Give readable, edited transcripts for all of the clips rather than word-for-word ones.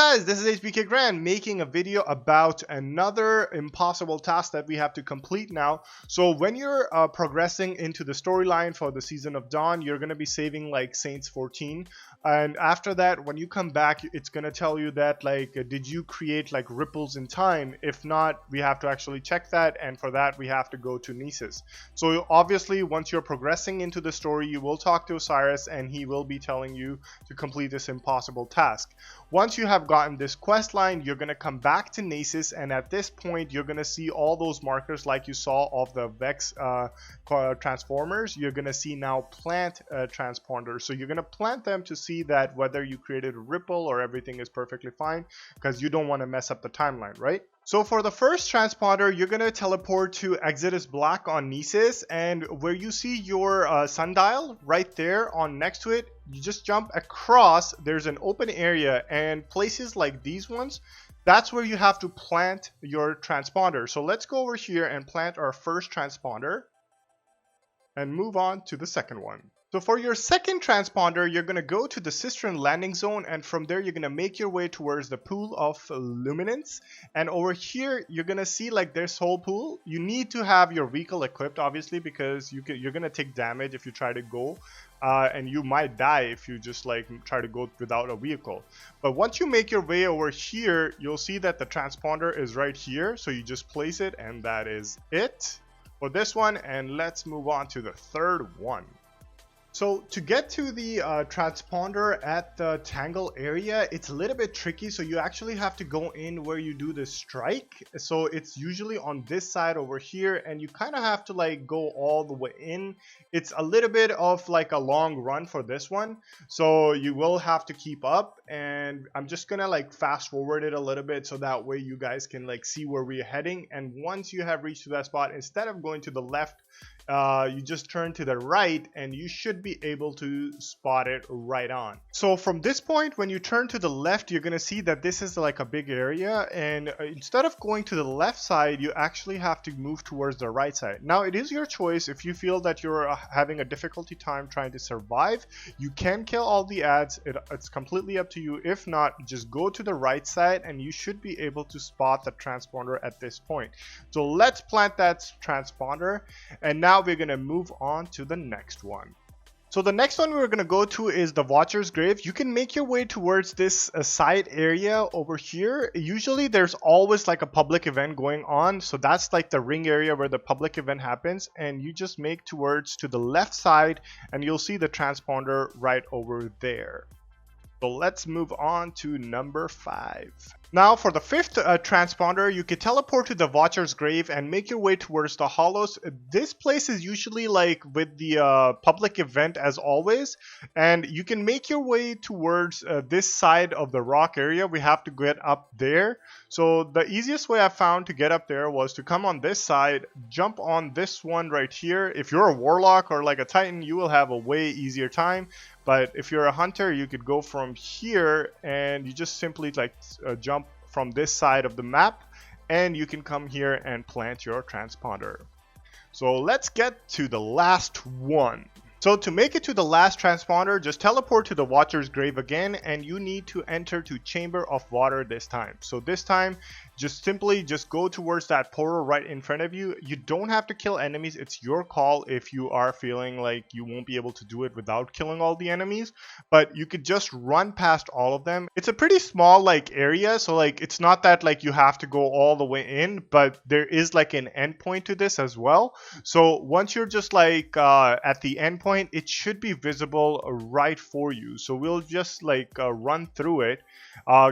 guys, this is HBK Grand making a video about another impossible task that we have to complete now. So when you're progressing into the storyline for the Season of Dawn, you're going to be saving like Saints 14. And after that, when you come back, it's going to tell you that like, did you create like ripples in time? If not, we have to actually check that. And for that, we have to go to Nisus. So obviously, once you're progressing into the story, you will talk to Osiris and he will be telling you to complete this impossible task. Once you have gotten this quest line, you're going to come back to Nasus, and at this point you're going to see all those markers like you saw of the Vex transformers. You're going to see now plant transponders, so you're going to plant them to see that whether you created a ripple or everything is perfectly fine, because you don't want to mess up the timeline, right? So for the first transponder, you're going to teleport to Exodus Black on Nisus, and where you see your sundial right there on next to it, you just jump across. There's an open area, and places like these ones, that's where you have to plant your transponder. So let's go over here and plant our first transponder and move on to the second one. So for your second transponder, you're going to go to the Cistern landing zone, and from there you're going to make your way towards the pool of luminance. And over here you're going to see like this whole pool. You need to have your vehicle equipped, obviously, because you're going to take damage if you try to go, and you might die if you just like try to go without a vehicle. But once you make your way over here, you'll see that the transponder is right here, so you just place it, and that is it for this one. And let's move on to the third one. So to get to the transponder at the Tangle area, it's a little bit tricky. So you actually have to go in where you do the strike. So it's usually on this side over here, and you kind of have to like go all the way in. It's a little bit of like a long run for this one, so you will have to keep up. And I'm just gonna like fast forward it a little bit so that way you guys can like see where we're heading. And once you have reached to that spot, instead of going to the left, you just turn to the right, and you should be able to spot it right on. So from this point, when you turn to the left, you're going to see that this is like a big area, and instead of going to the left side, you actually have to move towards the right side. Now it is your choice. If you feel that you're having a difficulty time trying to survive, you can kill all the ads. It's completely up to you. If not, just go to the right side and you should be able to spot the transponder at this point. So let's plant that transponder, and now we're going to move on to the next one. So the next one we're going to go to is the Watcher's Grave. You can make your way towards this side area over here. Usually there's always like a public event going on. So that's like the ring area where the public event happens. And you just make towards to the left side, and you'll see the transponder right over there. So let's move on to number 5. Now for the fifth transponder, you could teleport to the Watcher's Grave and make your way towards the Hollows. This place is usually like with the public event as always, and you can make your way towards this side of the rock area. We have to get up there. So the easiest way I found to get up there was to come on this side, jump on this one right here. If you're a Warlock or like a Titan, you will have a way easier time. But if you're a hunter, you could go from here, and you just simply like jump from this side of the map, and you can come here and plant your transponder. So let's get to the last one. So to make it to the last transponder, just teleport to the Watcher's Grave again, and you need to enter to Chamber of Water this time. So this time, just simply go towards that portal right in front of you. You don't have to kill enemies. It's your call if you are feeling like you won't be able to do it without killing all the enemies, but you could just run past all of them. It's a pretty small like area, so like it's not that like you have to go all the way in, but there is like an endpoint to this as well. So once you're just like at the endpoint, it should be visible right for you. So we'll just like run through it.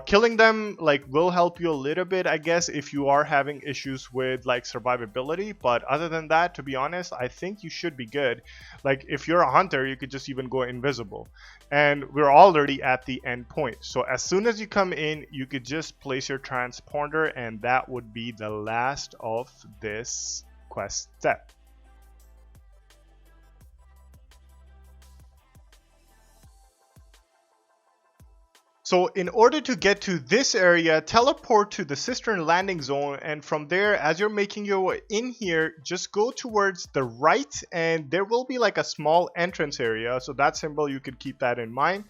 Killing them like will help you a little bit, I guess, if you are having issues with like survivability. But other than that, to be honest, I think you should be good. Like if you're a hunter, you could just even go invisible. And we're already at the end point. So as soon as you come in, you could just place your transponder, and that would be the last of this quest step. So in order to get to this area, teleport to the Cistern landing zone, and from there, as you're making your way in here, just go towards the right, and there will be like a small entrance area. So that symbol, you could keep that in mind.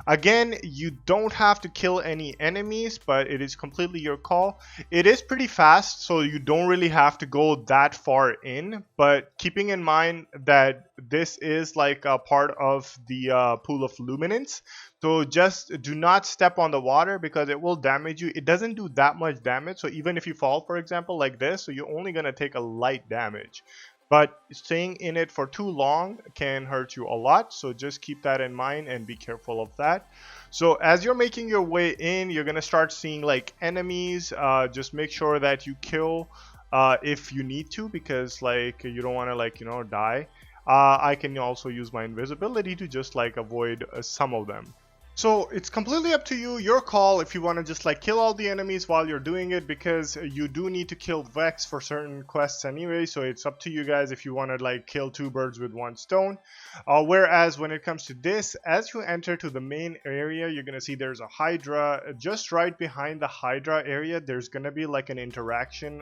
Again, you don't have to kill any enemies, but it is completely your call. It is pretty fast, so you don't really have to go that far in, but keeping in mind that this is like a part of the pool of luminance, so just do not step on the water because it will damage you. It doesn't do that much damage, so even if you fall, for example, like this, so you're only going to take a light damage. But staying in it for too long can hurt you a lot, so just keep that in mind and be careful of that. So as you're making your way in, you're gonna start seeing like enemies. Just make sure that you kill if you need to, because like you don't want to like die. I can also use my invisibility to just like avoid some of them. So it's completely up to you, your call, if you want to just like kill all the enemies while you're doing it, because you do need to kill Vex for certain quests anyway, so it's up to you guys if you want to like kill two birds with one stone. Whereas when it comes to this, as you enter to the main area, you're going to see there's a Hydra. Just right behind the Hydra area, there's going to be like an interaction,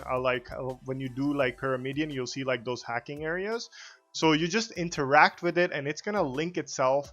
when you do like Pyramidion, you'll see like those hacking areas. So you just interact with it and it's going to link itself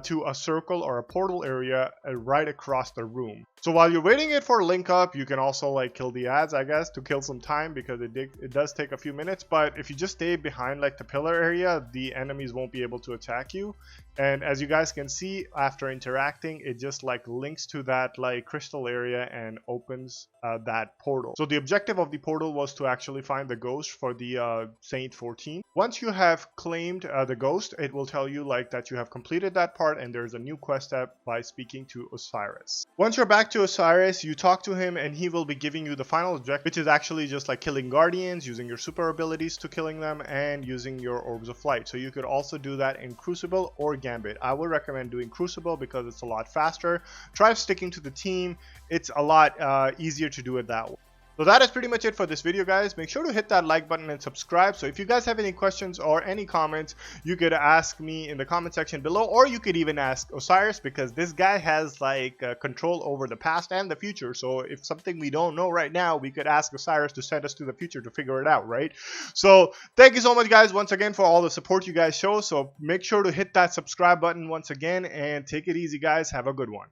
to a circle or a portal area right across the room. So while you're waiting it for link up, you can also like kill the ads, I guess, to kill some time, because it does take a few minutes. But if you just stay behind like the pillar area, the enemies won't be able to attack you. And as you guys can see, after interacting, it just like links to that like crystal area and opens that portal. So the objective of the portal was to actually find the ghost for the Saint 14. Once you have claimed the ghost, it will tell you like that you have completed that part, and there's a new quest step by speaking to Osiris. Once you're back to Osiris, you talk to him and he will be giving you the final objective, which is actually just like killing guardians, using your super abilities to killing them, and using your orbs of flight. So you could also do that in Crucible or Gambit. I would recommend doing Crucible because it's a lot faster. Try sticking to the team. It's a lot easier to do it that way. So that is pretty much it for this video, guys. Make sure to hit that like button and subscribe. So if you guys have any questions or any comments, you could ask me in the comment section below, or you could even ask Osiris, because this guy has like control over the past and the future. So if something we don't know right now, we could ask Osiris to send us to the future to figure it out, right? So thank you so much, guys, once again for all the support you guys show. So make sure to hit that subscribe button once again, and take it easy, guys. Have a good one.